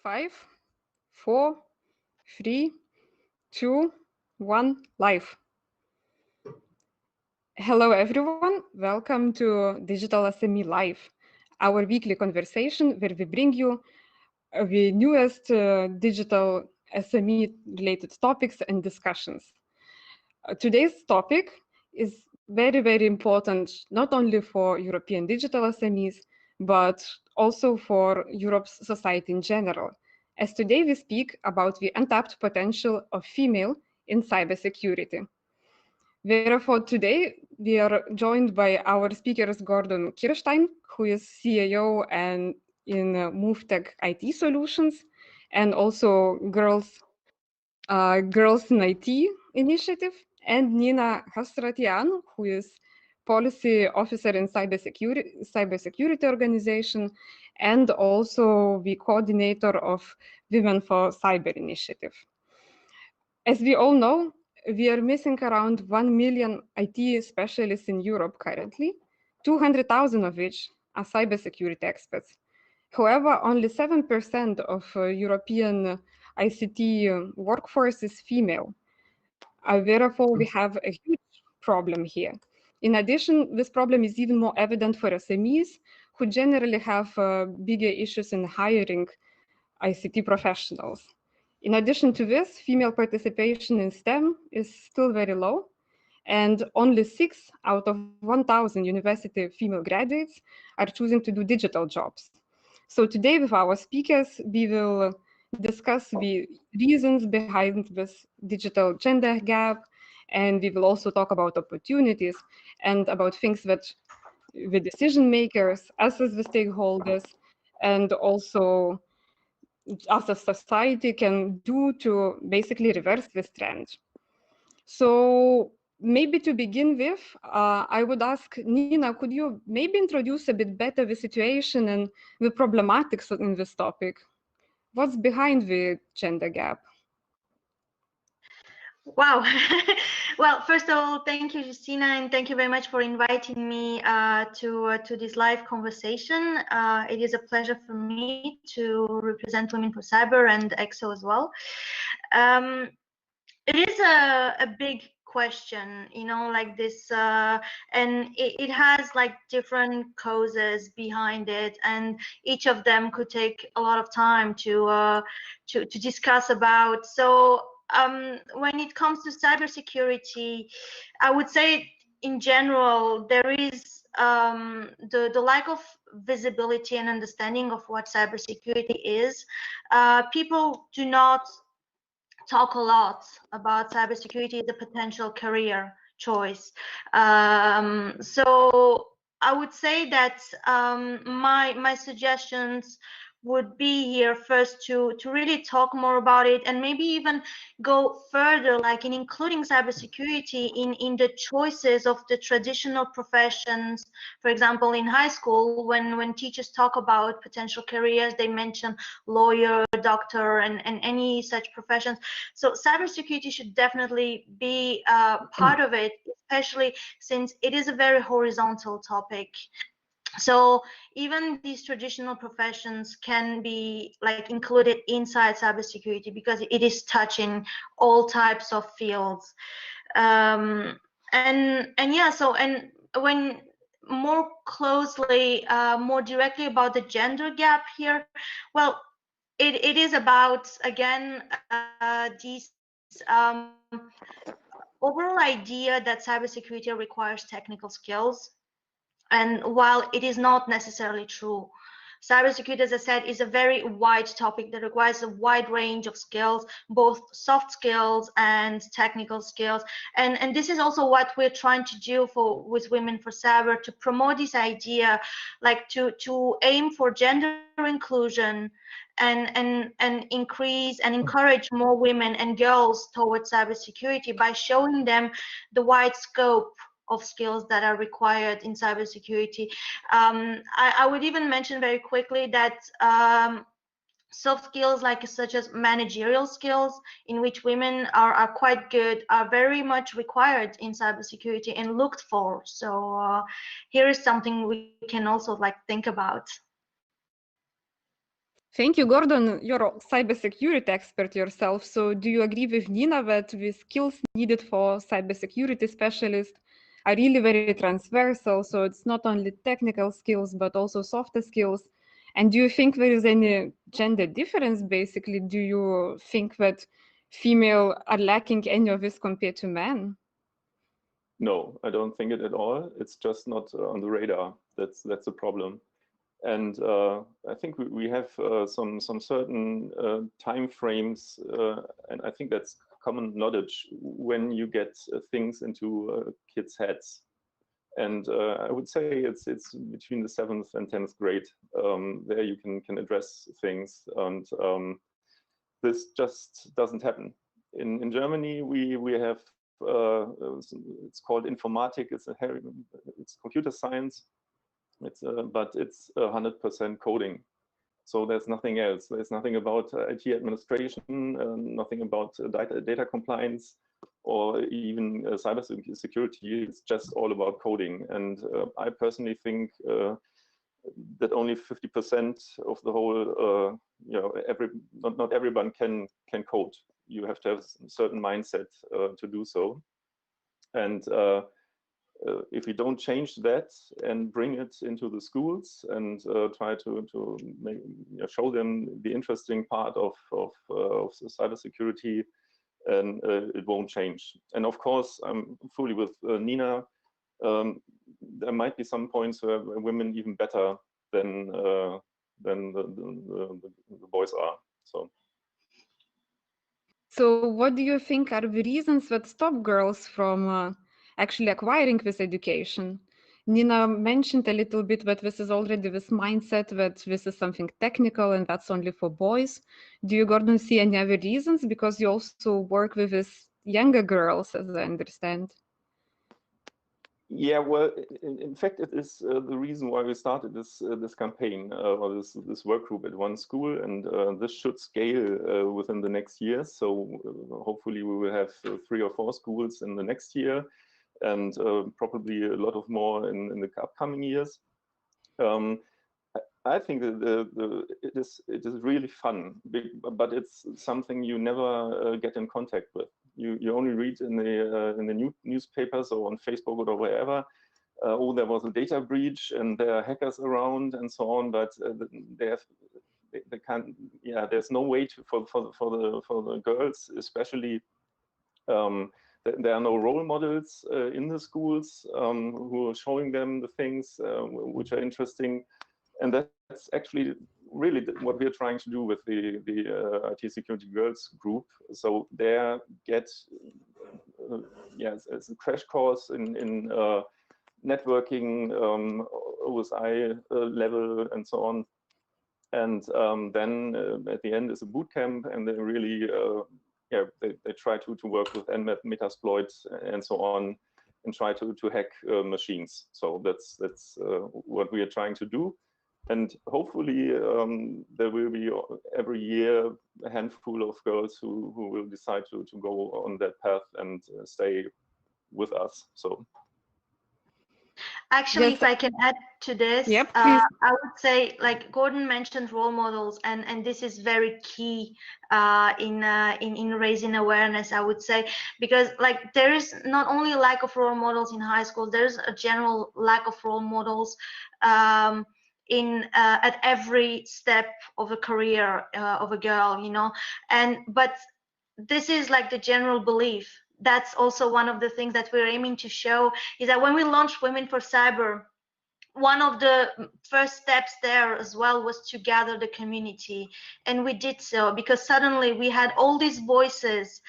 5, 4, 3, 2, 1, live. Hello everyone, welcome to Digital SME Live, our weekly conversation where we bring you the newest digital SME related topics and discussions. Today's topic is very important, not only for European digital SMEs, but also for Europe's society in general, as today we speak about the untapped potential of female in cybersecurity. Therefore, today we are joined by our speakers, Gordon Kirstein, who is CEO and in movetech IT solutions, and also Girls in IT initiative, and Nina Hasratyan, who is policy officer in cybersecurity organization, and also the coordinator of Women4Cyber initiative. As we all know, we are missing around 1 million IT specialists in Europe currently, 200,000 of which are cybersecurity experts. However, only 7% of European ICT workforce is female. Therefore, we have a huge problem here. In addition, this problem is even more evident for SMEs, who generally have bigger issues in hiring ICT professionals. In addition to this, female participation in STEM is still very low, and only 6 out of 1,000 university female graduates are choosing to do digital jobs. So today with our speakers, we will discuss the reasons behind this digital gender gap, and we will also talk about opportunities and about things that the decision makers, us as the stakeholders, and also as a society can do to basically reverse this trend. So maybe to begin with, I would ask Nina, could you maybe introduce a bit better the situation and the problematics in this topic? What's behind the gender gap? Wow. Well, first of all, thank you, Justina, and thank you very much for inviting me to this live conversation. It is a pleasure for me to represent Women4Cyber and ECSO as well. It is a big question, you know, like this, and it has like different causes behind it, and each of them could take a lot of time to discuss about. So when it comes to cybersecurity, I would say in general there is the lack of visibility and understanding of what cybersecurity is. People do not talk a lot about cybersecurity as a potential career choice. So I would say that my suggestions would be here first to really talk more about it, and maybe even go further, like in including cybersecurity in the choices of the traditional professions. For example, in high school, when teachers talk about potential careers, they mention lawyer, doctor, and any such professions. So cybersecurity should definitely be part of it, especially since it is a very horizontal topic. So even these traditional professions can be like included inside cybersecurity because it is touching all types of fields. And yeah, so and when more closely, more directly about the gender gap here, well, it is about, again, these overall idea that cybersecurity requires technical skills. And while it is not necessarily true, cybersecurity, as I said, is a very wide topic that requires a wide range of skills, both soft skills and technical skills. And this is also what we're trying to do with Women4Cyber, to promote this idea, like to aim for gender inclusion and increase and encourage more women and girls towards cybersecurity by showing them the wide scope of skills that are required in cybersecurity. I would even mention very quickly that soft skills such as managerial skills, in which women are quite good, are very much required in cybersecurity and looked for. So here is something we can also think about. Thank you, Gordon. You're a cybersecurity expert yourself. So do you agree with Nina that the skills needed for cybersecurity specialists are really very transversal? So it's not only technical skills, but also softer skills. And do you think there is any gender difference, basically? Do you think that female are lacking any of this compared to men? No, I don't think it at all. It's just not on the radar. That's a problem. And I think we have some certain time frames, and I think that's common knowledge when you get things into kids' heads. And I would say it's between the 7th and 10th grade. There you can address things, and this just doesn't happen. In Germany, we have it's called informatic. It's computer science. But it's 100% coding. So there's nothing else. There's nothing about IT administration, nothing about data compliance, or even cybersecurity. It's just all about coding. And I personally think that only 50% of the whole, not everyone can code. You have to have a certain mindset to do so. And if we don't change that and bring it into the schools and try to show them the interesting part of cybersecurity, and it won't change. And of course, I'm fully with Nina. There might be some points where women even better than the boys are. So what do you think are the reasons that stop girls from actually acquiring this education? Nina mentioned a little bit that this is already this mindset that this is something technical and that's only for boys. Do you, Gordon, see any other reasons? Because you also work with these younger girls, as I understand. Yeah, well, in fact, it is the reason why we started this campaign or this work group at one school, and this should scale within the next year. So hopefully we will have 3 or 4 schools in the next year, and probably a lot of more in the upcoming years. I think that it is really fun, but it's something you never get in contact with. You only read in the newspapers or on Facebook or wherever. Oh, there was a data breach and there are hackers around and so on, but they can't. Yeah, there's no way for the girls, especially. There are no role models in the schools who are showing them the things which are interesting. And that's actually really what we're trying to do with the IT Security Girls group. So they get it's a crash course in networking, OSI level, and so on. And then at the end is a boot camp, and they really they try to work with Nmap, Metasploit, and so on, and try to hack machines. So that's what we are trying to do. And hopefully there will be every year a handful of girls who will decide to go on that path and stay with us. So actually, if I can add to this, yep, I would say, like Gordon mentioned, role models, and this is very key in raising awareness, I would say, because like there is not only a lack of role models in high school, there's a general lack of role models at every step of a career of a girl, but this is like the general belief. That's also one of the things that we're aiming to show, is that when we launched Women4Cyber, one of the first steps there as well was to gather the community, and we did so because suddenly we had all these voices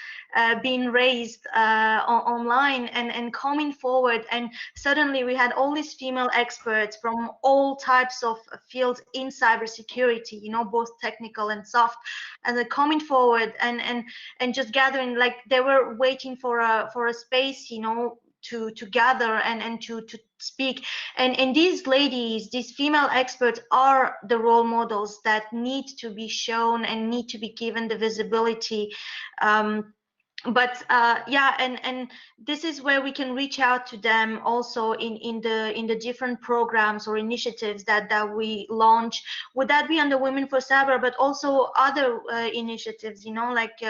being raised online and coming forward, and suddenly we had all these female experts from all types of fields in cybersecurity, both technical and soft, and they're coming forward and just gathering, like they were waiting for a space, to gather and to speak, and these ladies, these female experts, are the role models that need to be shown and need to be given the visibility but yeah, and this is where we can reach out to them also in the different programs or initiatives that we launch. Would that be under Women4Cyber, but also other initiatives, you know, like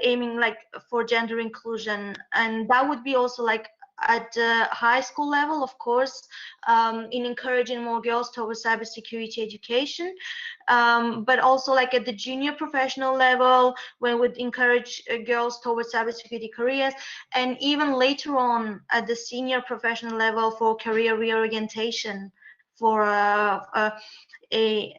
aiming like for gender inclusion, and that would be also like at the high school level, of course, in encouraging more girls towards cybersecurity education, but also like at the junior professional level, where we would encourage girls towards cybersecurity careers, and even later on at the senior professional level for career reorientation, for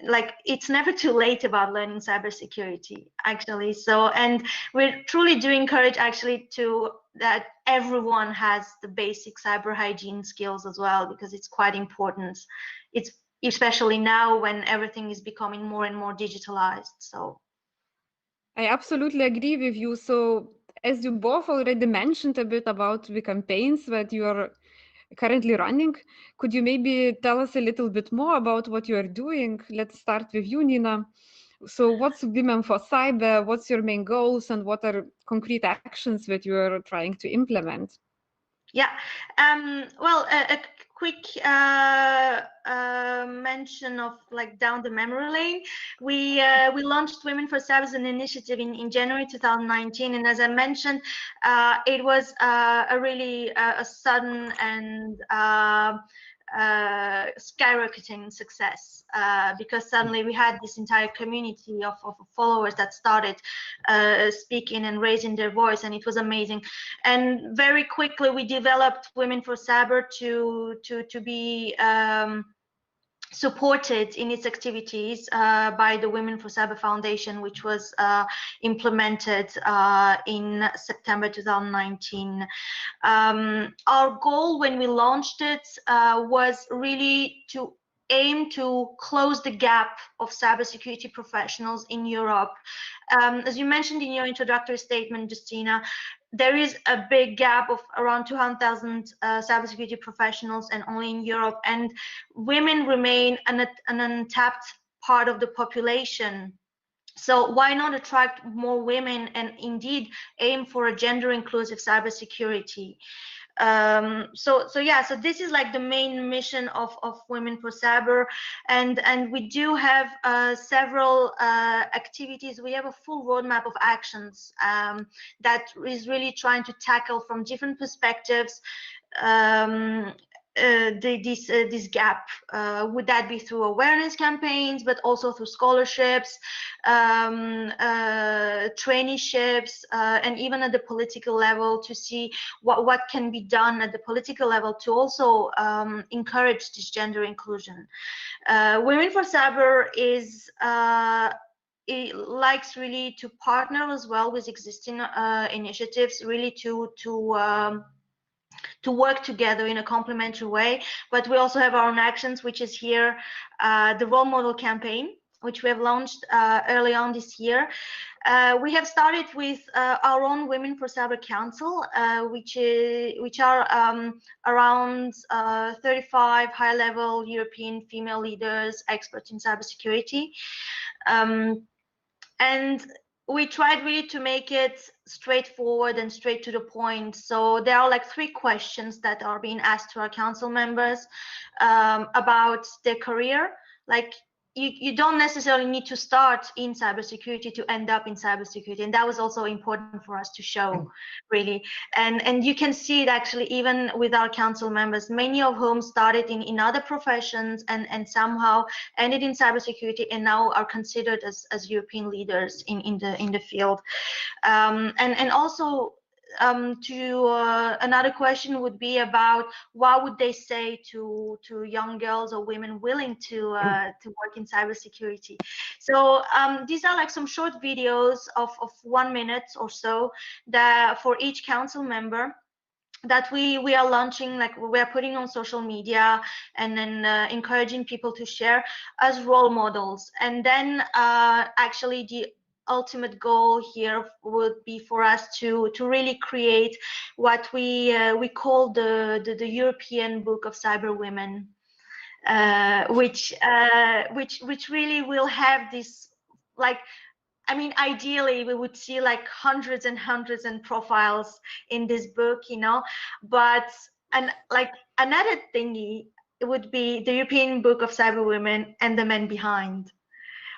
like it's never too late about learning cybersecurity, actually. So, and we truly do encourage actually to that everyone has the basic cyber hygiene skills as well, because it's quite important. It's especially now when everything is becoming more and more digitalized. So I absolutely agree with you. So as you both already mentioned a bit about the campaigns that you are currently running, could you maybe tell us a little bit more about what you are doing? Let's start with you, Nina. So what's Women4Cyber? What's your main goals, and what are concrete actions that you are trying to implement? Yeah, well, a quick mention of like down the memory lane. We launched Women4Cyber as an initiative in January 2019, and as I mentioned, it was a really a sudden and skyrocketing success, because suddenly we had this entire community of followers that started speaking and raising their voice, and it was amazing. And very quickly we developed Women4Cyber to be supported in its activities by the Women4Cyber Foundation, which was implemented in September 2019. Our goal when we launched it was really to aim to close the gap of cybersecurity professionals in Europe. As you mentioned in your introductory statement, Justina, there is a big gap of around 200,000 cybersecurity professionals, and only in Europe. And women remain an untapped part of the population. So why not attract more women and indeed aim for a gender inclusive cybersecurity? So this is like the main mission of Women4Cyber, and we do have several activities. We have a full roadmap of actions that is really trying to tackle from different perspectives this gap. Would that be through awareness campaigns, but also through scholarships, traineeships, and even at the political level to see what can be done at the political level to also encourage this gender inclusion. Women4Cyber is it likes really to partner as well with existing initiatives, really to work together in a complementary way. But we also have our own actions, which is here the role model campaign, which we have launched early on this year. We have started with our own Women4Cyber Council, which are around 35 high-level European female leaders, experts in cybersecurity. And we tried really to make it straightforward and straight to the point. So there are like 3 questions that are being asked to our council members about their career. Like you don't necessarily need to start in cybersecurity to end up in cybersecurity, and that was also important for us to show, really. And you can see it actually even with our council members, many of whom started in other professions and somehow ended in cybersecurity and now are considered as European leaders in the field. And also another question would be about what would they say to young girls or women willing to work in cybersecurity. So these are like some short videos of 1 minute or so that for each council member that we are launching, like we are putting on social media and then encouraging people to share as role models. And then actually the ultimate goal here would be for us to really create what we call the European Book of Cyber Women, which really will have this like I mean, ideally, we would see like hundreds and hundreds of profiles in this book, you know, but like another thingy, it would be the European Book of Cyber Women and the Men Behind,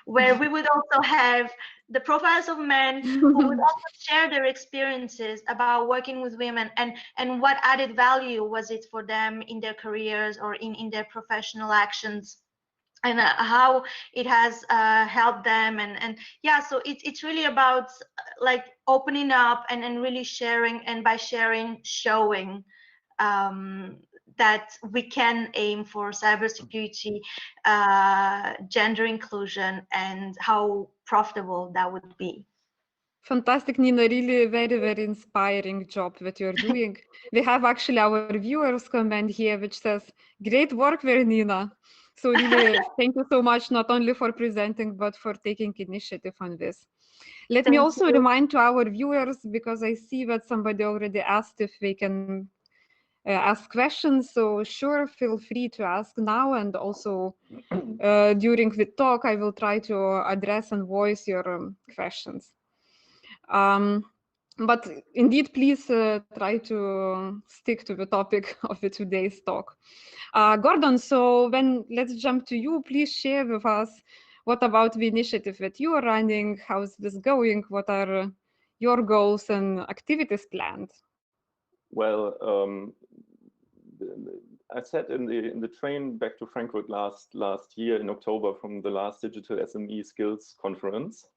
where we would also have the profiles of men who would also share their experiences about working with women and what added value was it for them in their careers or in their professional actions, and how it has helped them, and yeah, so it's really about like opening up and really sharing, and by sharing, showing that we can aim for cybersecurity, gender inclusion, and how profitable that would be. Fantastic, Nina. Really very, very inspiring job that you're doing. We have actually our viewers comment here, which says, great work there, Nina. So really, thank you so much, not only for presenting, but for taking initiative on this. Let me also remind to our viewers, because I see that somebody already asked if they can ask questions. So sure, feel free to ask now, and also during the talk, I will try to address and voice your questions. But indeed, please try to stick to the topic of the today's talk. Gordon, so let's jump to you. Please share with us what about the initiative that you are running? How's this going? What are your goals and activities planned? Well, I sat in the train back to Frankfurt last year in October from the last Digital SME Skills Conference.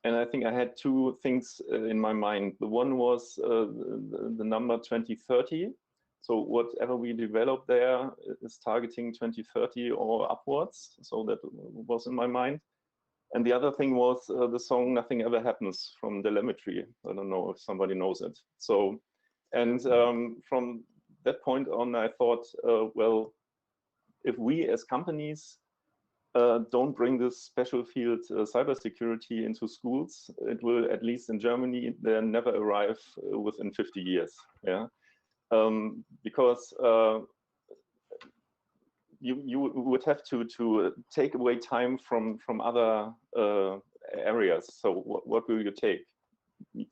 And I think I had two things in my mind. The one was the number 2030. So whatever we develop there is targeting 2030 or upwards. So that was in my mind. And the other thing was the song Nothing Ever Happens from Telemetry. I don't know if somebody knows it. So, and from that point on, I thought, well, if we as companies don't bring this special field cybersecurity into schools, it will, at least in Germany, they never arrive within 50 years. Yeah, because you would have to take away time from other areas. So what will you take?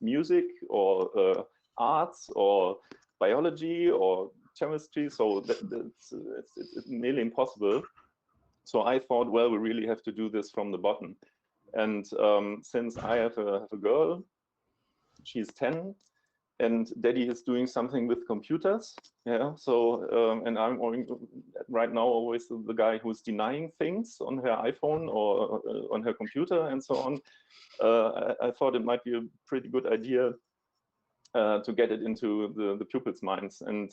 Music or arts or biology or chemistry? So it's nearly impossible. So I thought, well, we really have to do this from the bottom. And since I have a girl, she's 10, and daddy is doing something with computers. Yeah. So, and I'm right now always the guy who's denying things on her iPhone or on her computer and so on. I thought it might be a pretty good idea to get it into the pupils' minds. And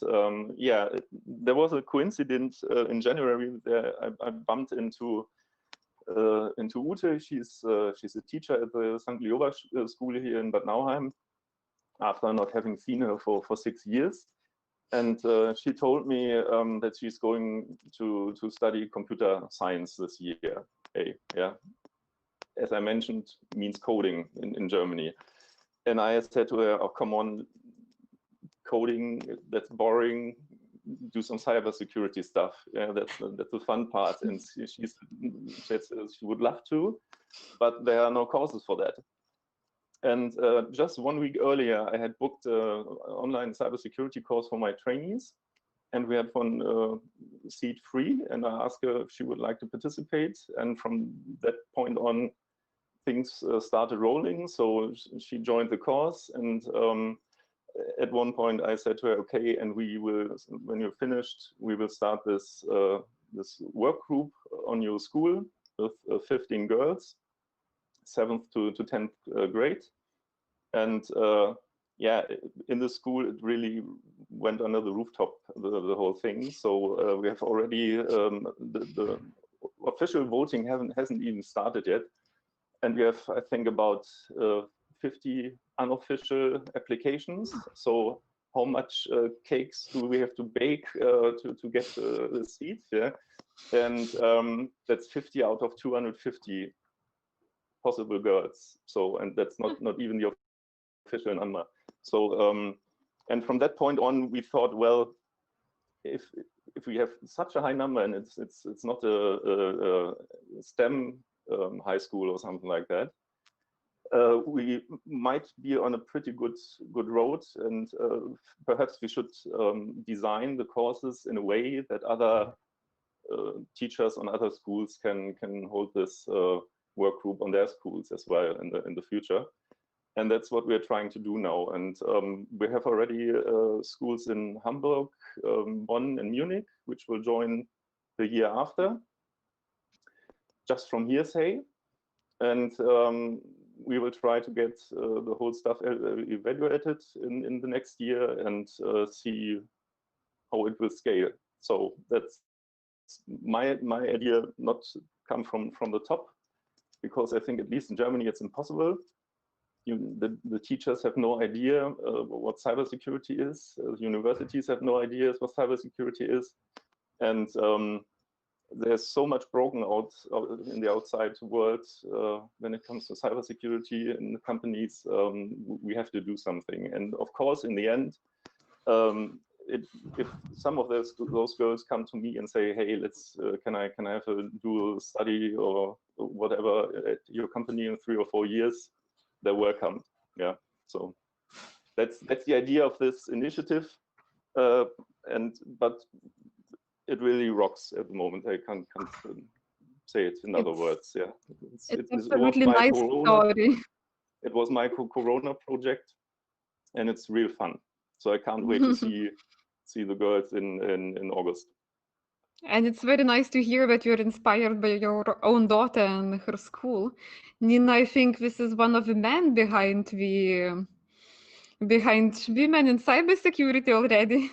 yeah, there was a coincidence in January that I bumped into Ute. She's a teacher at the St. Leoba school here in Bad Nauheim, after not having seen her for 6 years. And she told me that she's going to study computer science this year. Hey, yeah, as I mentioned, means coding in Germany. And I said to her, oh, come on, coding, that's boring. Do some cybersecurity stuff. Yeah, that's the fun part. And she said she would love to, but there are no courses for that. And just 1 week earlier, I had booked an online cybersecurity course for my trainees. And we had one seat free. And I asked her if she would like to participate. And from that point on, things started rolling. So she joined the course, and at one point I said to her, okay, and we will, when you're finished, we will start this this work group on your school with 15 girls, 7th to 10th grade. And yeah, in the school, it really went under the rooftop, the whole thing. So we have already, the official voting hasn't even started yet. And we have, I think, about 50 unofficial applications. So how much cakes do we have to bake to get the seats? Yeah, and that's 50 out of 250 possible girls. So, and that's not even the official number. So, and from that point on, we thought, well, if we have such a high number, and it's not a STEM high school or something like that, we might be on a pretty good road, and perhaps we should design the courses in a way that other teachers on other schools can hold this work group on their schools as well in the future. And that's what we're trying to do now. And we have already schools in Hamburg, Bonn, and Munich, which will join the year after, just from hearsay. And we will try to get the whole stuff evaluated in the next year and see how it will scale. So that's my idea, not come from the top, because I think at least in Germany it's impossible. The teachers have no idea what cybersecurity is. Universities have no idea what cybersecurity is, and there's so much broken out in the outside world when it comes to cybersecurity in the companies. We have to do something, and of course, in the end, if some of those girls come to me and say, "Hey, let's can I have a dual study or whatever at your company in 3 or 4 years?" They're welcome. Yeah, so that's the idea of this initiative, but it really rocks at the moment. I can't say it in other words. Yeah, it's absolutely nice story. It was my Corona project, and it's real fun. So I can't wait to see the girls in August. And it's very nice to hear that you're inspired by your own daughter and her school. Nina, I think this is one of the men behind women in cybersecurity already.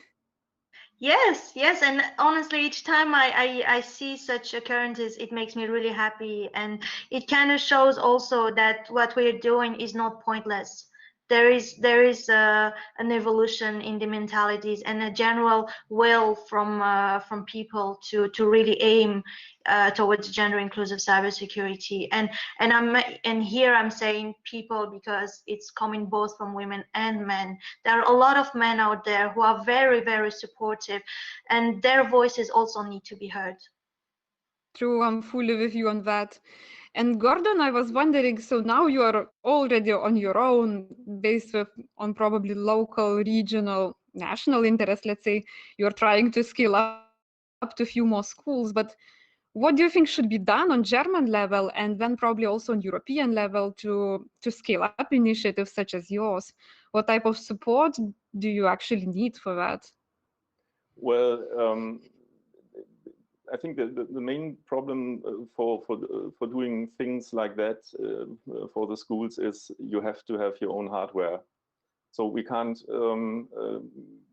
Yes, and honestly, each time I see such occurrences, it makes me really happy, and it kind of shows also that what we're doing is not pointless. There is an evolution in the mentalities and a general will from people to really aim towards gender inclusive cybersecurity. And here I'm saying people because it's coming both from women and men. There are a lot of men out there who are very, very supportive, and their voices also need to be heard. True, I'm fully with you on that. And Gordon, I was wondering, so now you are already on your own, based on probably local, regional, national interest, let's say. You're trying to scale up to a few more schools, but what do you think should be done on German level and then probably also on European level to scale up initiatives such as yours? What type of support do you actually need for that? Well, I think the main problem for doing things like that for the schools is you have to have your own hardware. So we can't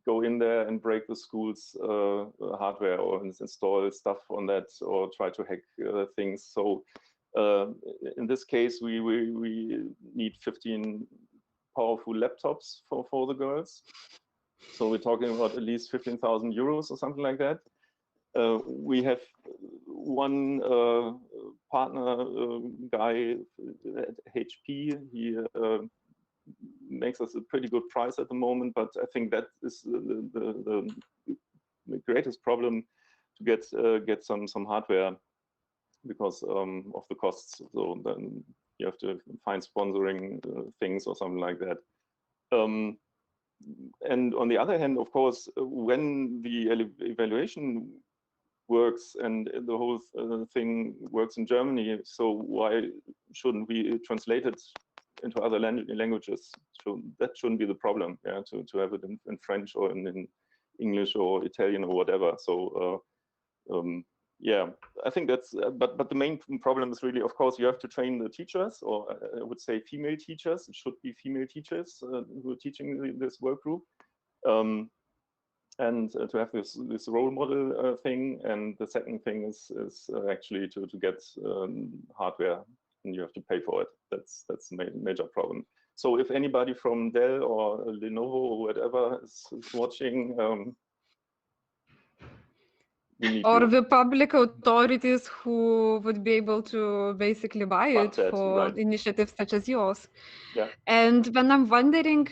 go in there and break the school's hardware or install stuff on that or try to hack things. So in this case, we need 15 powerful laptops for the girls. So we're talking about at least 15,000 euros or something like that. We have one partner guy at HP. He makes us a pretty good price at the moment, but I think that is the greatest problem to get some hardware because of the costs. So then you have to find sponsoring things or something like that. And on the other hand, of course, when the evaluation works and the whole thing works in Germany, so why shouldn't we translate it into other languages? So that shouldn't be the problem, yeah, to have it in French or in English or Italian or whatever. So yeah, I think that's, but the main problem is really, of course, you have to train the teachers, or I would say female teachers. It should be female teachers who are teaching this work group. And to have this role model thing. And the second thing is actually to get hardware, and you have to pay for it. That's a major problem. So if anybody from Dell or Lenovo or whatever is watching, or the public authorities who would be able to basically buy it for initiatives such as yours. Yeah. And when I'm wondering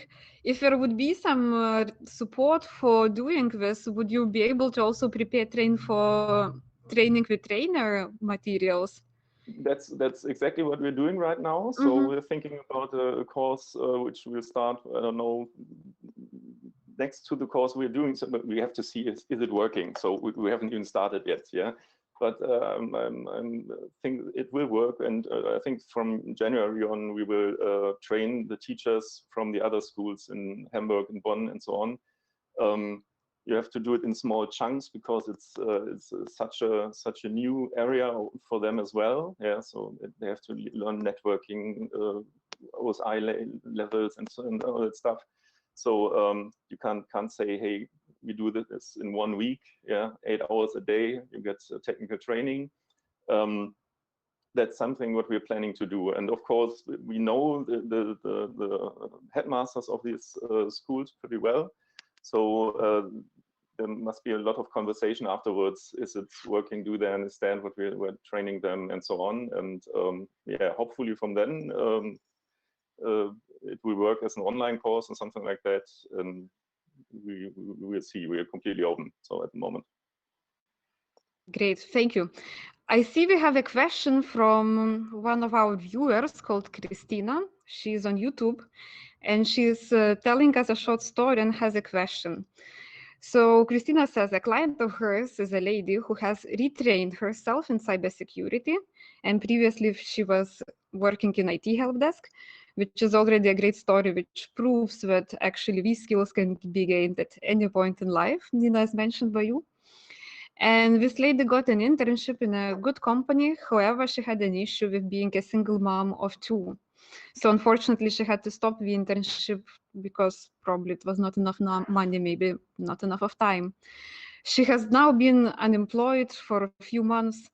if there would be some support for doing this, would you be able to also prepare training with trainer materials? That's exactly what we're doing right now. So we're thinking about a course which will start, I don't know, next to the course we're doing. So, but we have to see is it working. So we haven't even started yet. Yeah, but I think it will work, and I think from January on we will train the teachers from the other schools in Hamburg and Bonn and so on. You have to do it in small chunks because it's such a new area for them as well. Yeah, so they have to learn networking, OSI levels, and so and all that stuff. So you can't say, hey, we do this in 1 week. Yeah, 8 hours a day. You get technical training. That's something what we're planning to do. And of course, we know the headmasters of these schools pretty well. So there must be a lot of conversation afterwards. Is it working? Do they understand what we're training them and so on? And yeah, hopefully from then it will work as an online course or something like that. We will see. We are completely open. So at the moment. Great, thank you. I see we have a question from one of our viewers called Christina. She's on YouTube, and she's telling us a short story and has a question. So Christina says a client of hers is a lady who has retrained herself in cybersecurity, and previously she was working in IT help desk, which is already a great story, which proves that actually these skills can be gained at any point in life, Nina, as mentioned by you. And this lady got an internship in a good company. However, she had an issue with being a single mom of 2. So unfortunately, she had to stop the internship because probably it was not enough money, maybe not enough of time. She has now been unemployed for a few months.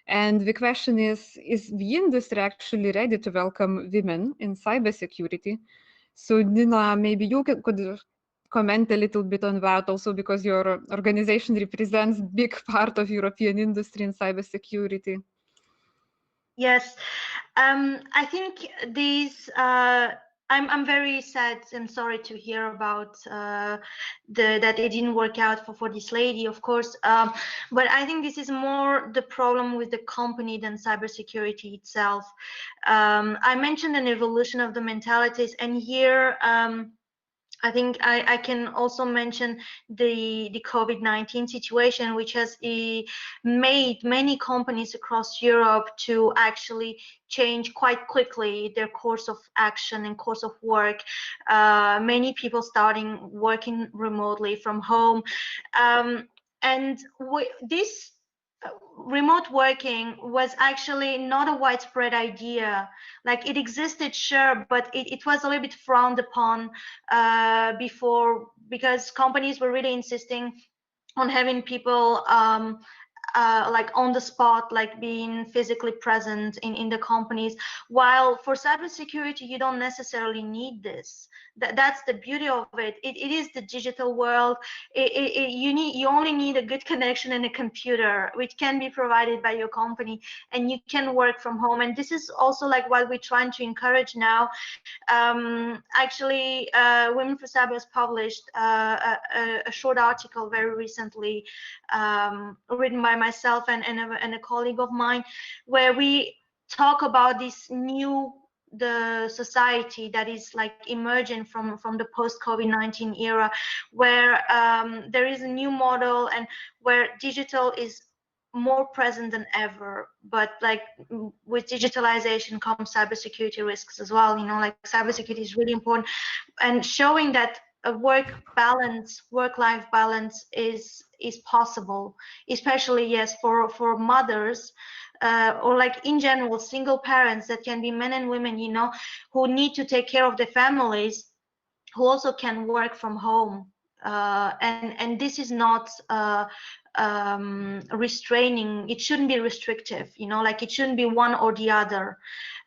And the question is the industry actually ready to welcome women in cybersecurity? So Nina, maybe you could comment a little bit on that also, because your organization represents a big part of European industry in cybersecurity. Yes, I think these. I'm very sad and sorry to hear about that it didn't work out for this lady, of course. But I think this is more the problem with the company than cybersecurity itself. I mentioned an evolution of the mentalities, and here I think I can also mention the COVID-19 situation, which has made many companies across Europe to actually change quite quickly their course of action and course of work. Many people starting working remotely from home. And this remote working was actually not a widespread idea. Like, it existed, sure, but it was a little bit frowned upon before, because companies were really insisting on having people like on the spot, like being physically present in the companies. While for cybersecurity, you don't necessarily need this. That's the beauty of it. It is the digital world. You only need a good connection and a computer, which can be provided by your company, and you can work from home. And this is also like what we're trying to encourage now. Actually, Women4Cyber has published a short article very recently, written by myself and a colleague of mine, where we talk about this the society that is like emerging from the post-COVID-19 era, where there is a new model and where digital is more present than ever. But like with digitalization comes cybersecurity risks as well. You know, like cybersecurity is really important, and showing that a work-life balance is possible, especially, yes, for mothers, or like in general single parents, that can be men and women, you know, who need to take care of their families, who also can work from home. And this is not restraining. It shouldn't be restrictive, you know, like it shouldn't be one or the other.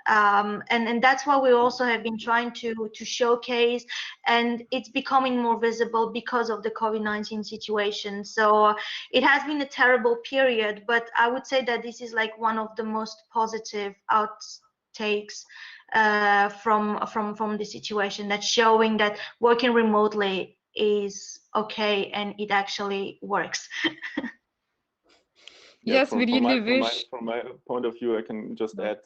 And that's what we also have been trying to showcase, and it's becoming more visible because of the COVID-19 situation. So it has been a terrible period, but I would say that this is like one of the most positive outtakes from the situation, that's showing that working remotely is okay and it actually works. Yes, we really wish. From my point of view, I can just add,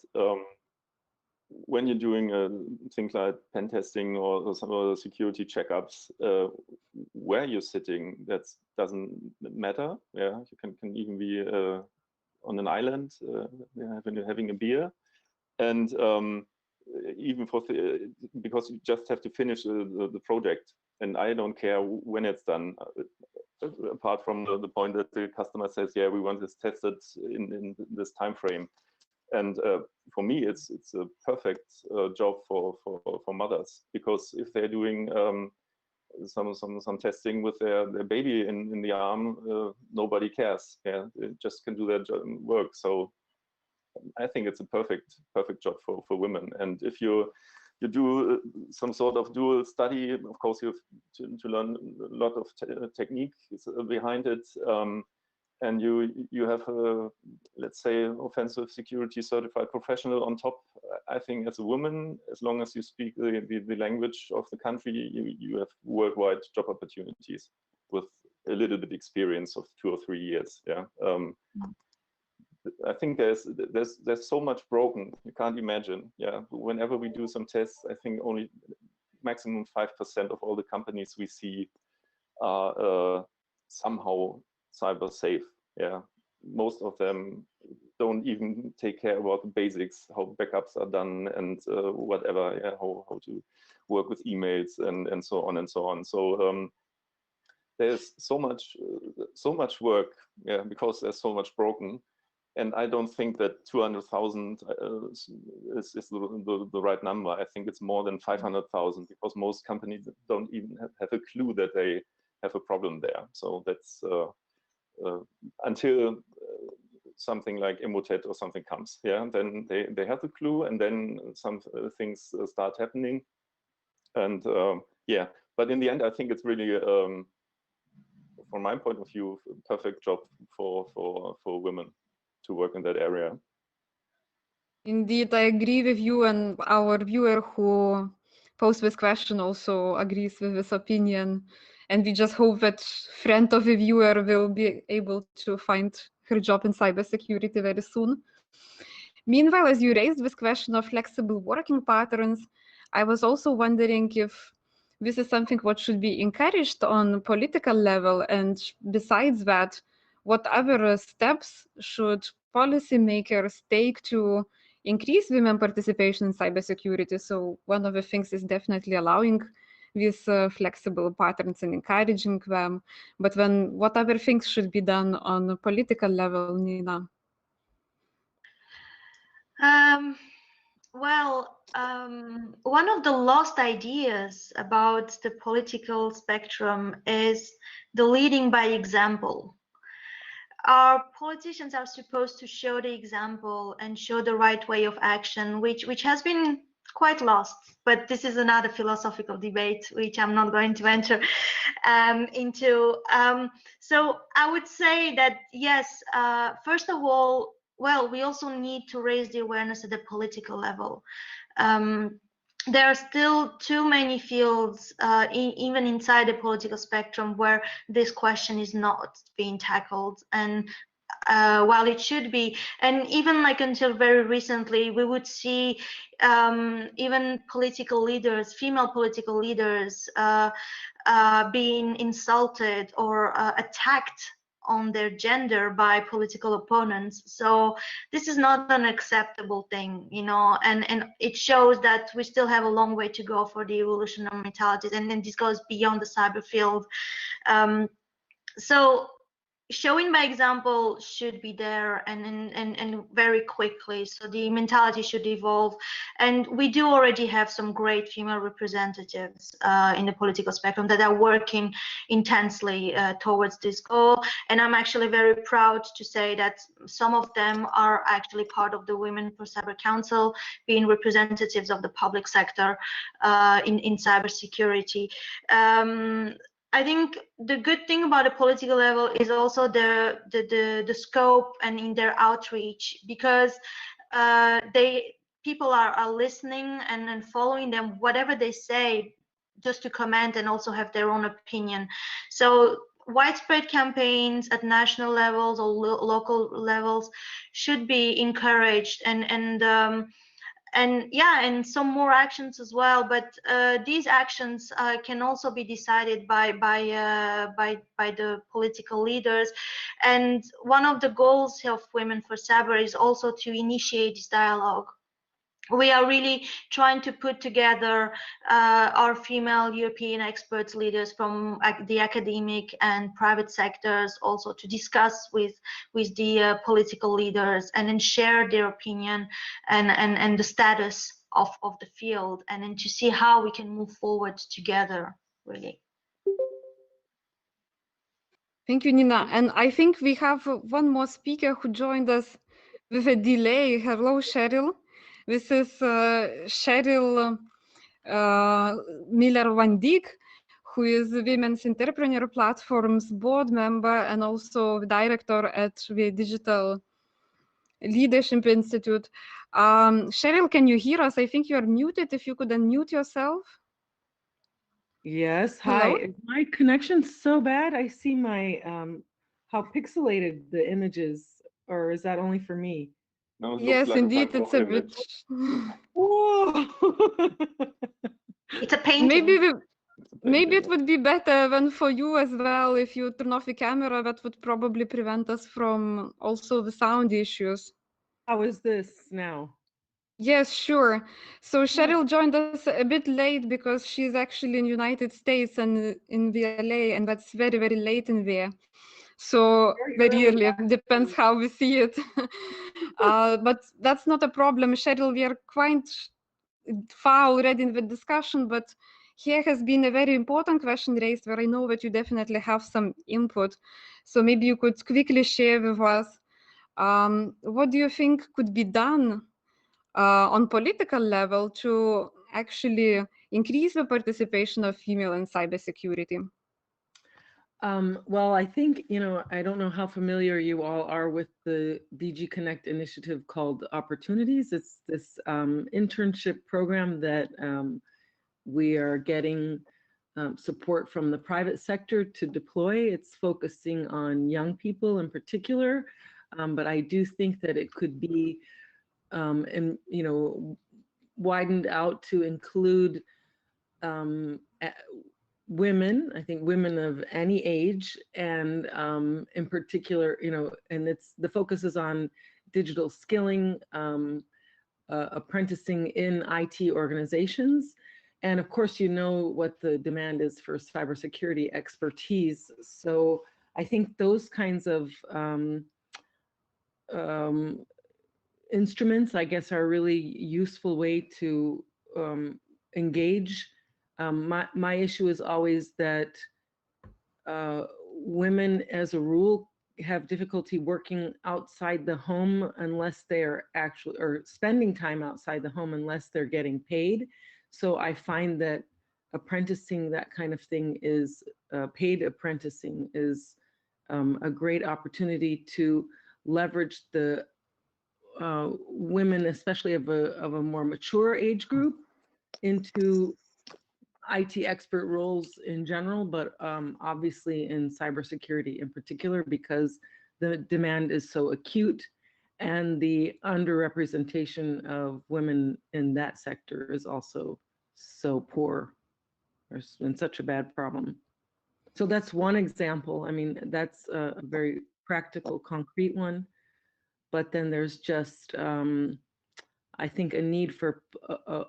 when you're doing things like pen testing or some other security checkups, where you're sitting, that doesn't matter. Yeah, you can even be on an island, having a beer, and even for because you just have to finish the project, and I don't care when it's done. Apart from the point that the customer says, yeah, we want this tested in this time frame. And for me, it's a perfect job for mothers, because if they're doing some testing with their baby in the arm, nobody cares. Yeah, they just can do their work. So I think it's a perfect job for women. And if you do some sort of dual study, of course you have to learn a lot of technique behind it. And you have a, let's say, offensive security certified professional on top. I think as a woman, as long as you speak the language of the country, you have worldwide job opportunities with a little bit experience of 2 or 3 years. Yeah. I think there's so much broken, you can't imagine. Yeah. Whenever we do some tests, I think only maximum 5% of all the companies we see are somehow cyber safe. Yeah, most of them don't even take care about the basics, how backups are done, and whatever. Yeah, how to work with emails and so on and so on. So there's so much work. Yeah, because there's so much broken. And I don't think that 200,000 is the right number. I think it's more than 500,000, because most companies don't even have a clue that they have a problem there. So that's until something like Emotet or something comes, yeah, then they have the clue, and then some things start happening. And yeah, but in the end, I think it's really, from my point of view, a perfect job for women to work in that area. Indeed, I agree with you, and our viewer who posed this question also agrees with this opinion. And we just hope that friend of a viewer will be able to find her job in cybersecurity very soon. Meanwhile, as you raised this question of flexible working patterns, I was also wondering if this is something what should be encouraged on political level, and besides that, what other steps should policymakers take to increase women participation in cybersecurity? So one of the things is definitely allowing these flexible patterns and encouraging them. But then what other things should be done on a political level, Nina? Well, one of the lost ideas about the political spectrum is the leading by example. Our politicians are supposed to show the example and show the right way of action, which has been quite lost. But this is another philosophical debate, which I'm not going to enter into. So I would say that, yes, first of all, well, we also need to raise the awareness at the political level. There are still too many fields, even inside the political spectrum, where this question is not being tackled. And while it should be, and even like until very recently, we would see even political leaders, female political leaders, being insulted or attacked on their gender by political opponents. So this is not an acceptable thing, you know, and it shows that we still have a long way to go for the evolution of mentalities, and then this goes beyond the cyber field. So showing by example should be there, and very quickly. So the mentality should evolve, and we do already have some great female representatives in the political spectrum that are working intensely towards this goal. And I'm actually very proud to say that some of them are actually part of the Women4Cyber Council, being representatives of the public sector in cybersecurity. I think the good thing about the political level is also the scope and in their outreach, because people are listening and following them, whatever they say, just to comment and also have their own opinion. So widespread campaigns at national levels or local levels should be encouraged, and yeah, and some more actions as well. But these actions can also be decided by the political leaders. And one of the goals of Women4Cyber is also to initiate this dialogue. We are really trying to put together our female European experts, leaders from the academic and private sectors, also to discuss with the political leaders and then share their opinion and the status of the field, and then to see how we can move forward together, really. Thank you, Nina. And I think we have one more speaker who joined us with a delay. Hello, Cheryl. This is Cheryl Miller Van Dÿck, who is Women's Entrepreneur Platform's board member and also director at the Digital Leadership Institute. Cheryl, can you hear us? I think you are muted. If you could unmute yourself. Yes, Hello? hi. Is my connection's so bad? I see my how pixelated the image is, or is that only for me? No, it looks Yes, like indeed, a it's a image. bit. Whoa! It's a painting. Maybe it would be better when for you as well if you turn off the camera. That would probably prevent us from also the sound issues. How is this now? Yes, sure. So Cheryl joined us a bit late because she's actually in United States and in VLA, and that's very, very late in there. So very early, depends how we see it. But that's not a problem, Cheryl. We are quite far already in the discussion, but here has been a very important question raised where I know that you definitely have some input. So maybe you could quickly share with us, what do you think could be done on political level to actually increase the participation of female in cybersecurity? Well, I think, I don't know how familiar you all are with the DG Connect initiative called Opportunities. It's this internship program that we are getting support from the private sector to deploy. It's focusing on young people in particular, but I do think that it could be widened out to include women. I think women of any age, and in particular, and the focus is on digital skilling, apprenticing in IT organizations. And of course, what the demand is for cybersecurity expertise. So I think those kinds of instruments, I guess, are a really useful way to engage. My issue is always that women, as a rule, have difficulty working outside the home unless they're actually, or spending time outside the home unless they're getting paid. So I find that apprenticing, that kind of thing, is paid apprenticing is a great opportunity to leverage the women, especially of a more mature age group, into IT expert roles in general, but obviously in cybersecurity in particular, because the demand is so acute and the underrepresentation of women in that sector is also so poor. There's been such a bad problem. So that's one example. I mean, that's a very practical, concrete one. But then there's just, I think, a need for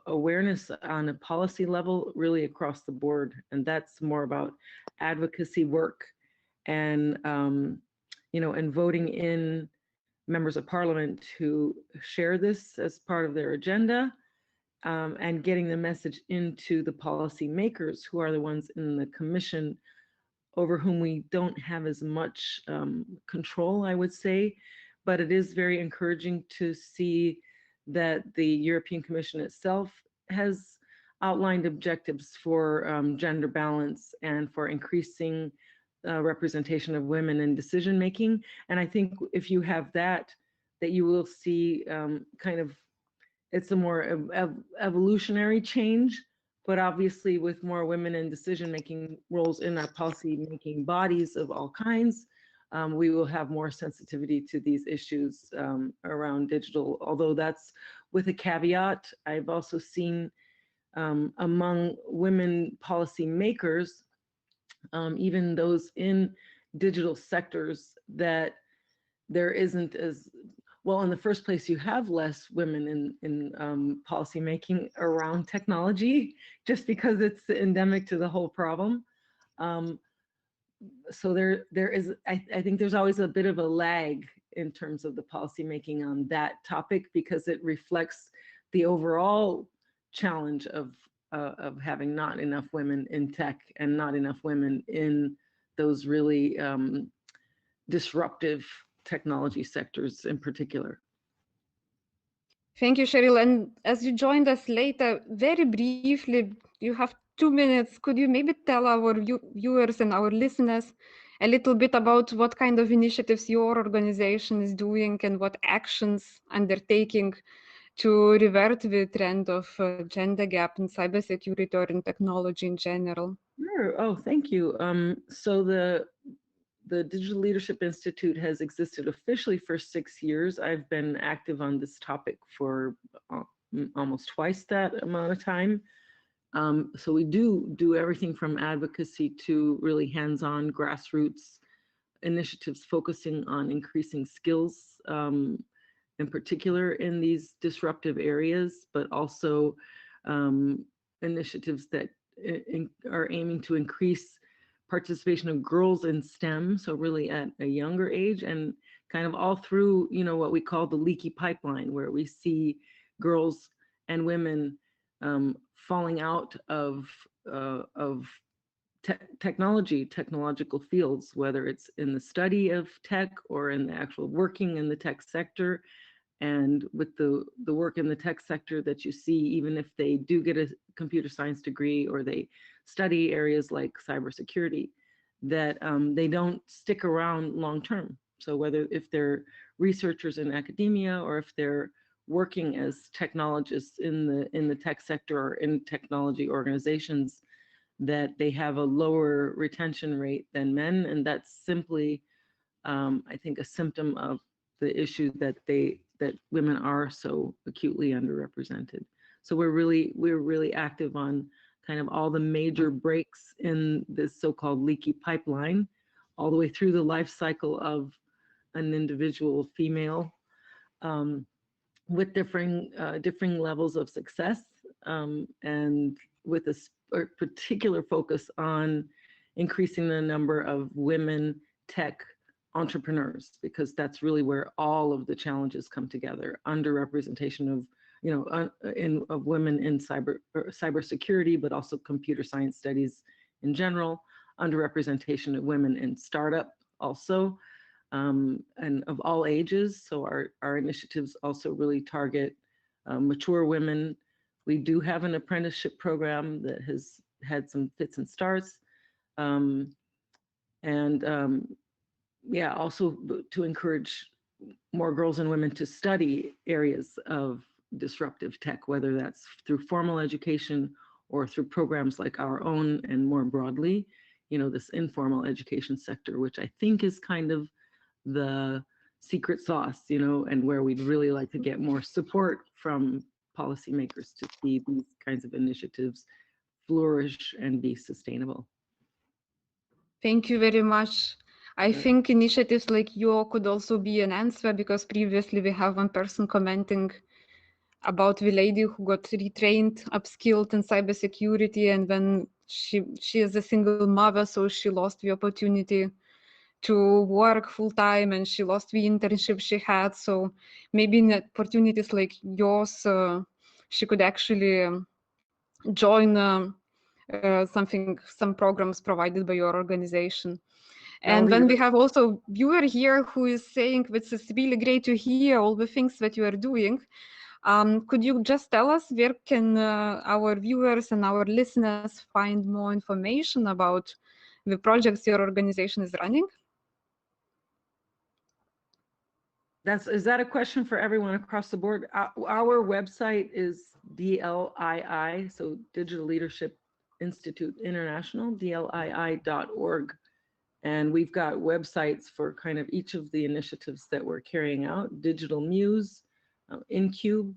awareness on a policy level, really across the board. And that's more about advocacy work and, and voting in members of parliament who share this as part of their agenda, and getting the message into the policy makers, who are the ones in the commission over whom we don't have as much control, I would say. But it is very encouraging to see that the European Commission itself has outlined objectives for gender balance and for increasing representation of women in decision making. And I think if you have that you will see kind of, it's a more evolutionary change, but obviously with more women in decision-making roles in our policy-making bodies of all kinds, we will have more sensitivity to these issues around digital, although that's with a caveat. I've also seen among women policymakers, even those in digital sectors, that there isn't as well. In the first place, you have less women in policy making around technology, just because it's endemic to the whole problem. So there is, I think there's always a bit of a lag in terms of the policy making on that topic, because it reflects the overall challenge of having not enough women in tech and not enough women in those really disruptive technology sectors in particular. Thank you, Cheryl. And as you joined us later, very briefly, you have 2 minutes. Could you maybe tell our viewers and our listeners a little bit about what kind of initiatives your organization is doing and what actions undertaking to revert the trend of gender gap in cybersecurity or in technology in general? Sure. Oh, thank you. So the Digital Leadership Institute has existed officially for 6 years. I've been active on this topic for almost twice that amount of time. So we do everything from advocacy to really hands-on grassroots initiatives focusing on increasing skills, in particular in these disruptive areas, but also initiatives that are aiming to increase participation of girls in STEM, so really at a younger age, and kind of all through, you know, what we call the leaky pipeline, where we see girls and women falling out of technological fields, whether it's in the study of tech or in the actual working in the tech sector. And with the work in the tech sector that you see, even if they do get a computer science degree or they study areas like cybersecurity, that they don't stick around long term. So whether if they're researchers in academia or if they're working as technologists in the tech sector or in technology organizations, that they have a lower retention rate than men. And that's simply, I think, a symptom of the issue that women are so acutely underrepresented. So we're really active on kind of all the major breaks in this so-called leaky pipeline, all the way through the life cycle of an individual female, with differing levels of success, and with a particular focus on increasing the number of women tech entrepreneurs, because that's really where all of the challenges come together. Underrepresentation of, you know, of women in cybersecurity, but also computer science studies in general. Underrepresentation of women in startup also, and of all ages. So our initiatives also really target mature women. We do have an apprenticeship program that has had some fits and starts, yeah, also to encourage more girls and women to study areas of disruptive tech, whether that's through formal education or through programs like our own, and more broadly, you know, this informal education sector, which I think is kind of the secret sauce, you know, and where we'd really like to get more support from policymakers to see these kinds of initiatives flourish and be sustainable. Thank you very much. I think initiatives like yours could also be an answer, because previously we have one person commenting about the lady who got retrained, upskilled in cybersecurity, and then she is a single mother, so she lost the opportunity to work full time, and she lost the internship she had. So maybe in opportunities like yours, she could actually join some programs provided by your organization. And then we have also viewer here who is saying that it's really great to hear all the things that you are doing. Could you just tell us where can our viewers and our listeners find more information about the projects your organization is running? Is that a question for everyone across the board? Our website is DLII, so Digital Leadership Institute International, DLII.org. And we've got websites for kind of each of the initiatives that we're carrying out. Digital Muse, Incube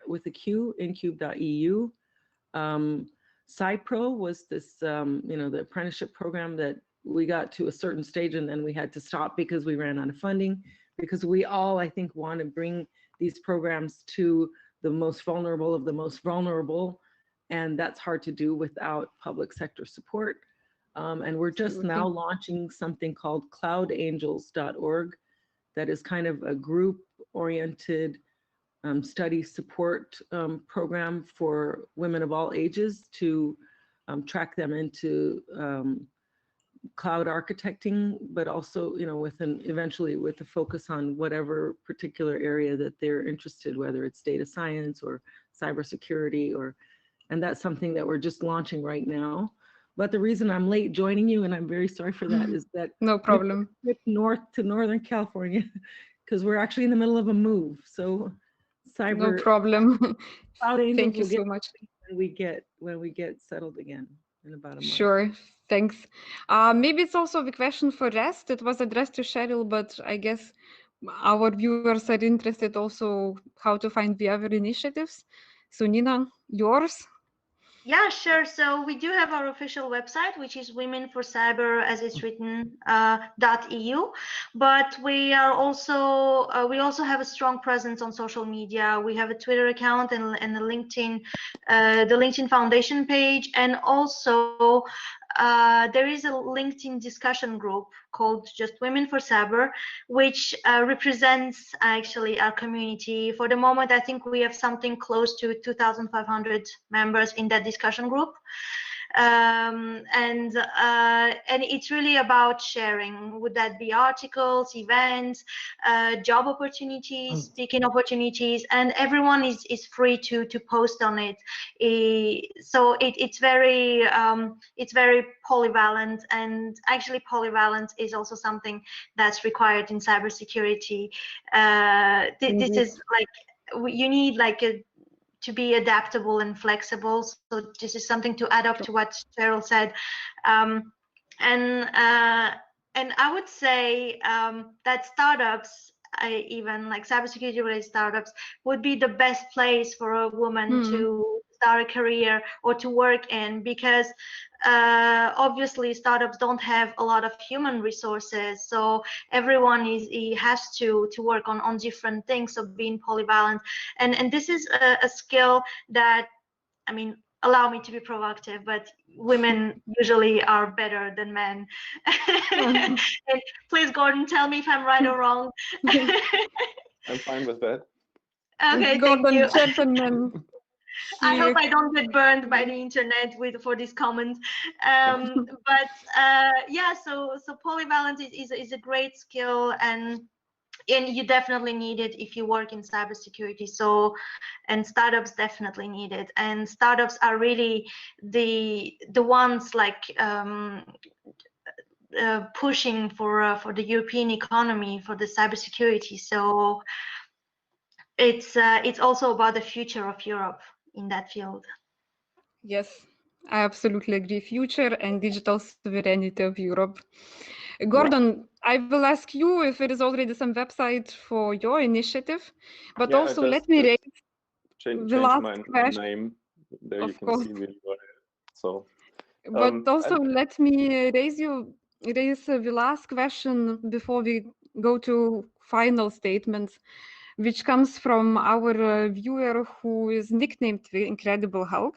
with a Q, incube.eu. CyPro was this, the apprenticeship program that we got to a certain stage and then we had to stop because we ran out of funding, because we all, I think, want to bring these programs to the most vulnerable of the most vulnerable. And that's hard to do without public sector support. And we're just now launching something called cloudangels.org that is kind of a group-oriented study support program for women of all ages to track them into cloud architecting, but also, eventually with a focus on whatever particular area that they're interested, whether it's data science or cybersecurity, and that's something that we're just launching right now. But the reason I'm late joining you, and I'm very sorry for that, is that no problem. North to Northern California, because we're actually in the middle of a move. So no problem. Cloud Angels Thank you so much. When we get settled again in about a month. Sure, thanks. Maybe it's also a question for REST. It was addressed to Cheryl, but I guess our viewers are interested also how to find the other initiatives. So Nina, yours? Yeah, sure. So we do have our official website, which is Women4Cyber, as it's written, .eu. But we are also we also have a strong presence on social media. We have a Twitter account and the LinkedIn Foundation page, and also there is a LinkedIn discussion group called just Women4Cyber, which represents actually our community. For the moment, I think we have something close to 2,500 members in that discussion group. And it's really about sharing. Would that be articles, events, job opportunities, speaking opportunities, and everyone is free to post on it. So it's very polyvalent, and actually polyvalence is also something that's required in cybersecurity. This is like, you need like to be adaptable and flexible. So this is something to add up to what Cheryl said. And I would say that startups, even like cybersecurity related startups, would be the best place for a woman to start a career or to work in, because obviously startups don't have a lot of human resources, so everyone has to work on different things, so being polyvalent, and this is a skill that, I mean, allow me to be provocative, but women usually are better than men. And please, Gordon, tell me if I'm right or wrong. I'm fine with that. Okay, Gordon, thank you. gentlemen. I hope I don't get burned by the internet for this comment. But yeah, so polyvalent is a great skill, and you definitely need it if you work in cybersecurity. So, and startups definitely need it, and startups are really the ones like pushing for the European economy, for the cybersecurity. So it's also about the future of Europe in that field. Yes, I absolutely agree. Future and digital sovereignty of Europe. Gordon, I will ask you if there is already some website for your initiative, but also let me raise change the last my question. name. There you Of can course. see the URL. So, but also let me raise the last question before we go to final statements, which comes from our viewer who is nicknamed the Incredible Hulk.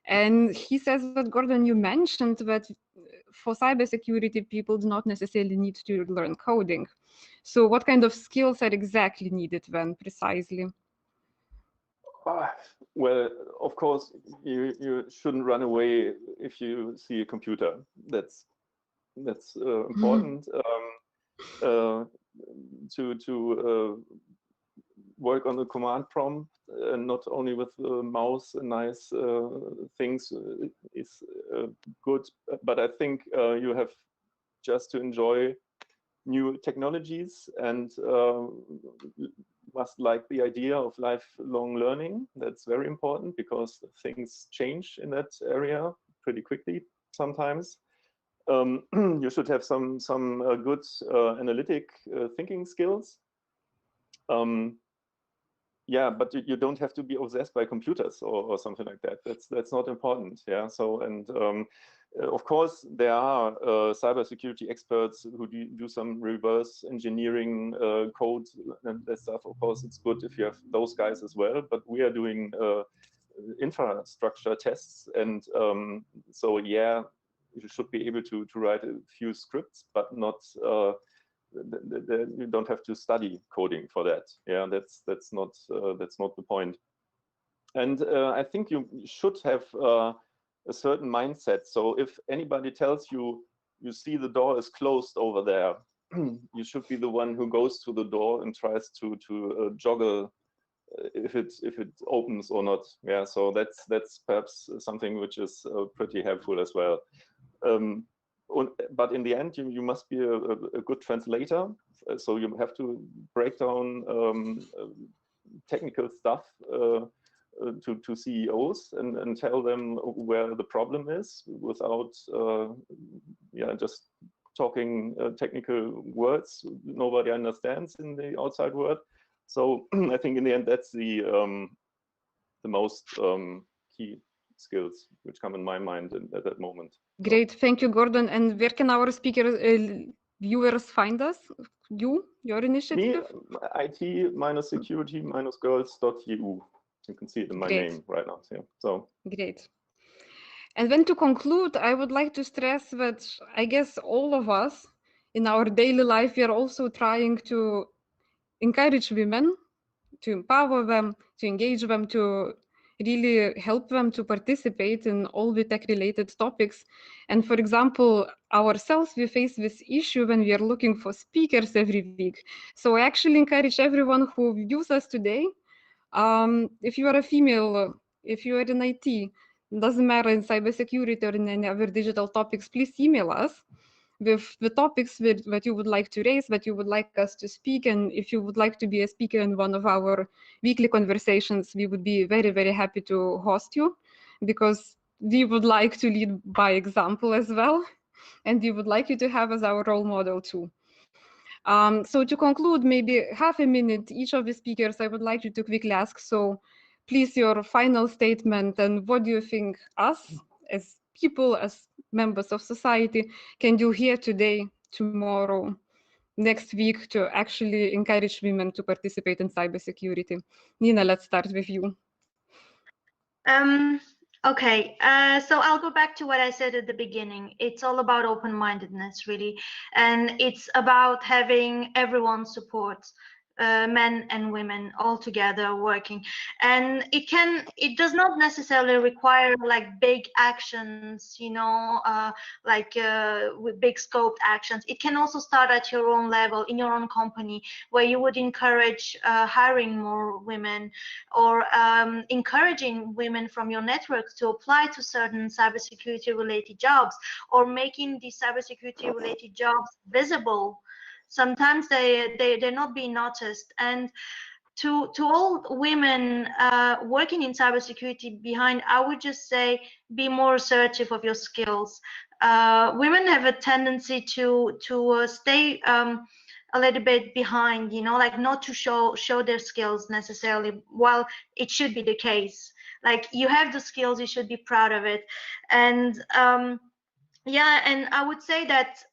And he says that, Gordon, you mentioned that for cybersecurity, people do not necessarily need to learn coding. So what kind of skills are exactly needed then, precisely? Well, of course, you shouldn't run away if you see a computer. That's important. To work on the command prompt, not only with the mouse and nice things is good, but I think you have just to enjoy new technologies and must like the idea of lifelong learning. That's very important because things change in that area pretty quickly sometimes. You should have some good analytic thinking skills. Yeah, but you don't have to be obsessed by computers or something like that. That's not important. Yeah. So, and of course there are cybersecurity experts who do some reverse engineering code and that stuff. Of course, it's good if you have those guys as well. But we are doing infrastructure tests, and so yeah, you should be able to write a few scripts, but not. You don't have to study coding for that. Yeah, that's not the point. And I think you should have a certain mindset. So if anybody tells you, you see the door is closed over there, you should be the one who goes to the door and tries to joggle if it opens or not. Yeah, so that's perhaps something which is pretty helpful as well. But in the end, you must be a good translator. So you have to break down technical stuff to CEOs and tell them where the problem is without yeah, just talking technical words nobody understands in the outside world. So I think in the end, that's the most key skills which come in my mind at that moment. Great, thank you, Gordon. And where can our viewers find us? Your initiative? Me, IT-security-girls.eu. You can see it in my name right now. Yeah. So great. And then to conclude, I would like to stress that I guess all of us in our daily life, we are also trying to encourage women, to empower them, to engage them, to really help them to participate in all the tech-related topics. And for example, ourselves, we face this issue when we are looking for speakers every week. So I actually encourage everyone who views us today, if you are a female, if you are in IT, doesn't matter in cybersecurity or in any other digital topics, please email us with the topics that you would like to raise, that you would like us to speak. And if you would like to be a speaker in one of our weekly conversations, we would be very, very happy to host you, because we would like to lead by example as well. And we would like you to have as our role model too. So to conclude, maybe half a minute, each of the speakers, I would like you to quickly ask, so please your final statement, and what do you think us as people, as members of society, can do here today, tomorrow, next week to actually encourage women to participate in cybersecurity? Nina, let's start with you. Okay, so I'll go back to what I said at the beginning. It's all about open-mindedness, really, and it's about having everyone's support. Men and women all together working, and it does not necessarily require like big actions, you know, with big scoped actions. It can also start at your own level, in your own company, where you would encourage hiring more women, or encouraging women from your networks to apply to certain cybersecurity related jobs, or making these cybersecurity related jobs visible. Sometimes they're not being noticed. And to all women working in cybersecurity behind, I would just say, be more assertive of your skills. Women have a tendency to stay a little bit behind, you know, like not to show their skills necessarily, while it should be the case. Like, you have the skills, you should be proud of it. And yeah, and I would say that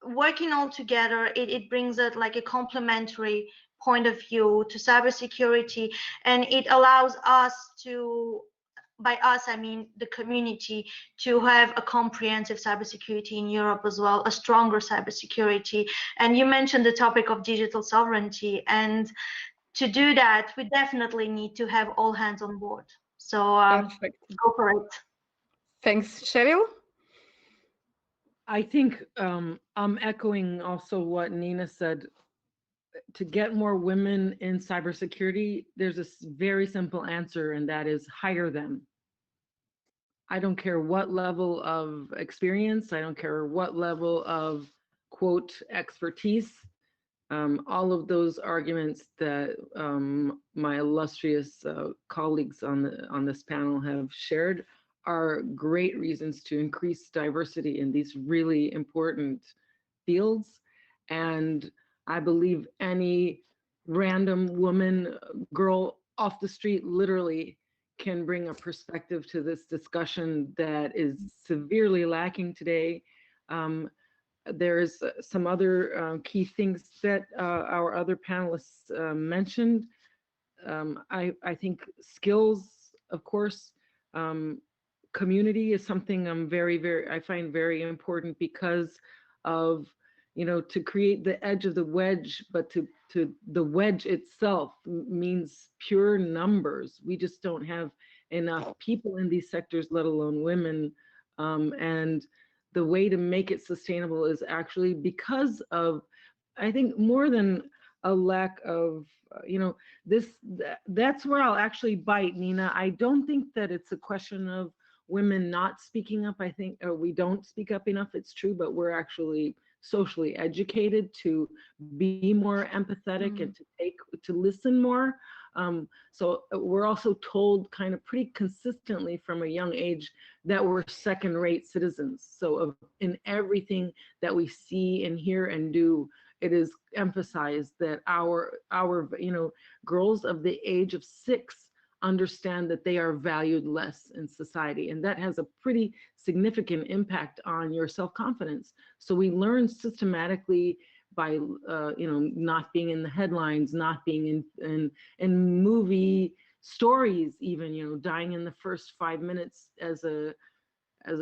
working all together, it brings it like a complementary point of view to cybersecurity, and it allows us to, by us I mean the community, to have a comprehensive cybersecurity in Europe as well, a stronger cybersecurity. And you mentioned the topic of digital sovereignty, and to do that we definitely need to have all hands on board. So Perfect. Go for it. Thanks, Cheryl. I think I'm echoing also what Nina said. To get more women in cybersecurity, there's a very simple answer, and that is hire them. I don't care what level of experience, I don't care what level of, quote, expertise. All of those arguments that my illustrious colleagues on this panel have shared are great reasons to increase diversity in these really important fields. And I believe any random woman, girl off the street, literally can bring a perspective to this discussion that is severely lacking today. There's some other key things that our other panelists mentioned. I think skills, of course, community is something I find very important because of, to create the edge of the wedge, but to the wedge itself means pure numbers. We just don't have enough people in these sectors, let alone women. And the way to make it sustainable is actually because of, I think, more than a lack of, that's where I'll actually bite, Nina. I don't think that it's a question of women not speaking up. I think we don't speak up enough, it's true, but we're actually socially educated to be more empathetic and to listen more. So we're also told kind of pretty consistently from a young age that we're second-rate citizens. So in everything that we see and hear and do, it is emphasized that our girls of the age of 6 understand that they are valued less in society, and that has a pretty significant impact on your self-confidence. So we learn systematically by not being in the headlines, not being in movie stories, even dying in the first 5 minutes as a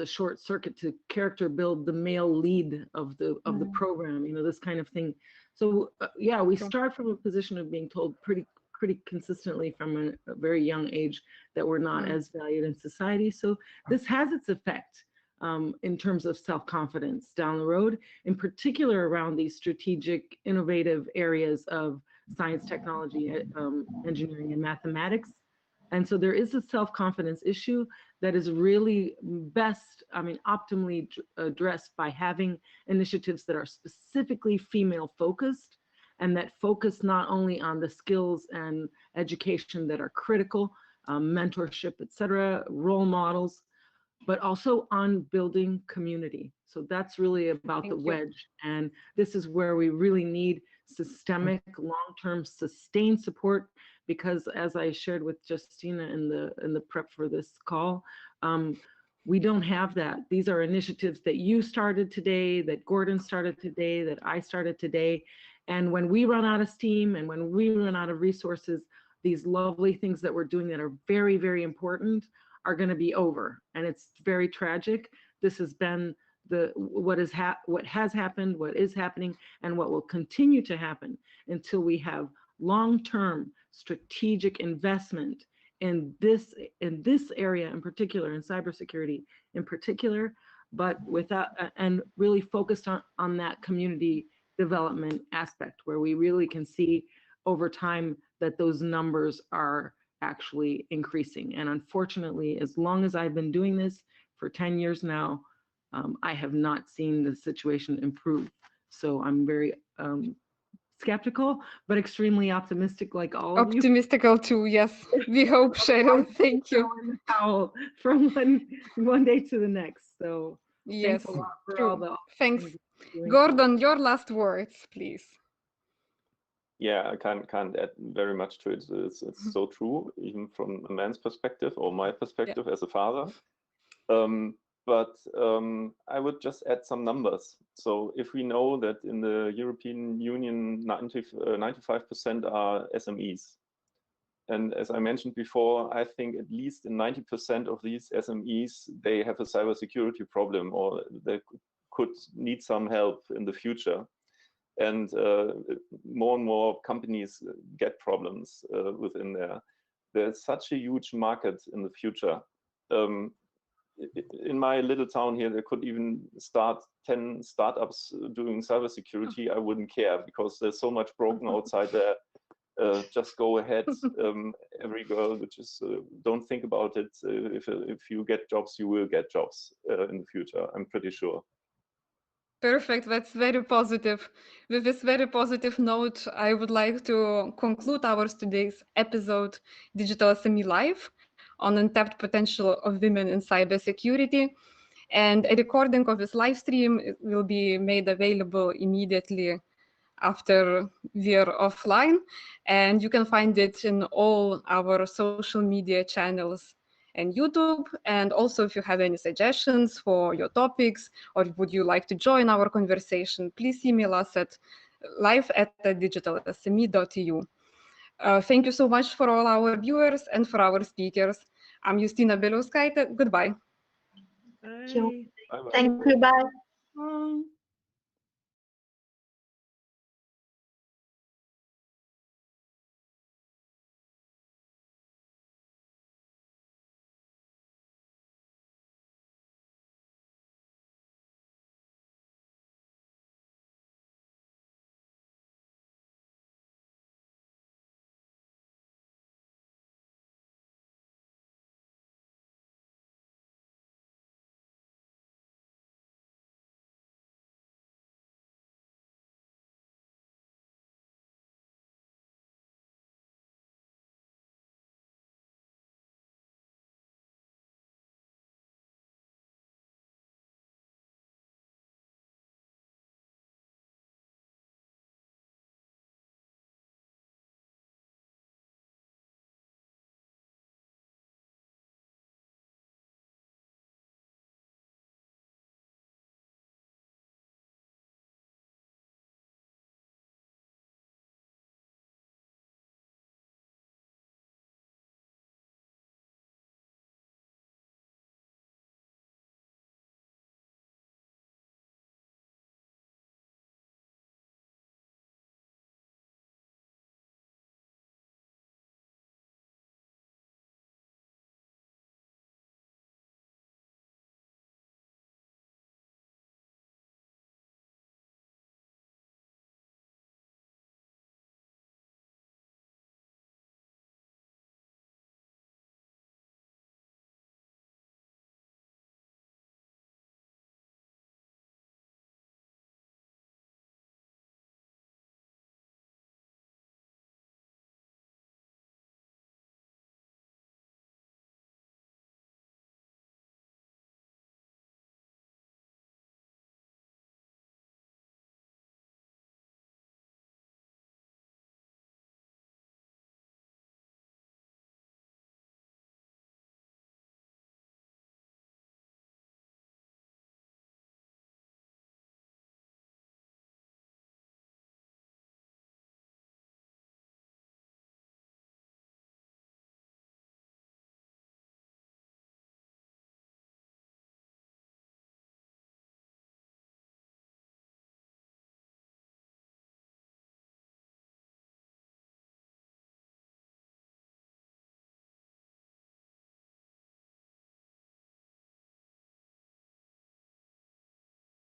short circuit to character build the male lead of the program, this kind of thing. So yeah, we start from a position of being told pretty consistently from a very young age that we're not as valued in society. So this has its effect in terms of self-confidence down the road, in particular around these strategic, innovative areas of science, technology, engineering, and mathematics. And so there is a self-confidence issue that is really best, optimally addressed by having initiatives that are specifically female focused and that focus not only on the skills and education that are critical, mentorship, et cetera, role models, but also on building community. So that's really about the wedge. And this is where we really need systemic, long-term, sustained support, because as I shared with Justina in the prep for this call, we don't have that. These are initiatives that you started today, that Gordon started today, that I started today. And when we run out of steam and when we run out of resources, these lovely things that we're doing that are very, very important are going to be over. And it's very tragic. This has been what has happened, what is happening, and what will continue to happen until we have long-term strategic investment in this area in particular, in cybersecurity in particular, but without, and really focused on that community development aspect where we really can see over time that those numbers are actually increasing. And unfortunately, as long as I've been doing this for 10 years now, I have not seen the situation improve. So I'm very skeptical, but extremely optimistic, like all of you. Optimistical too, yes. We hope, Cheryl. Thank you. From one day to the next. So yes, thanks a lot for true. all the Thanks. Gordon, your last words, please. Yeah, I can't add very much to it. It's so true, even from a man's perspective or my perspective as a father. But I would just add some numbers. So if we know that in the European Union, 95% are SMEs. And as I mentioned before, I think at least in 90% of these SMEs, they have a cybersecurity problem or they could need some help in the future. And more companies get problems within there. There's such a huge market in the future. In my little town here, there could even start 10 startups doing cybersecurity. I wouldn't care because there's so much broken outside there. Just go ahead, every girl, which is, don't think about it. If you get jobs, you will get jobs in the future, I'm pretty sure. Perfect. That's very positive. With this very positive note, I would like to conclude our today's episode, Digital SME Live, on untapped potential of women in cybersecurity. And a recording of this live stream will be made available immediately after we're offline. And you can find it in all our social media channels and YouTube. And also, if you have any suggestions for your topics, or would you like to join our conversation, please email us at live@digitalsme.eu. Thank you so much for all our viewers and for our speakers. I'm Justina Beliauskaitė. Goodbye. Bye. Thank you. Bye. Bye.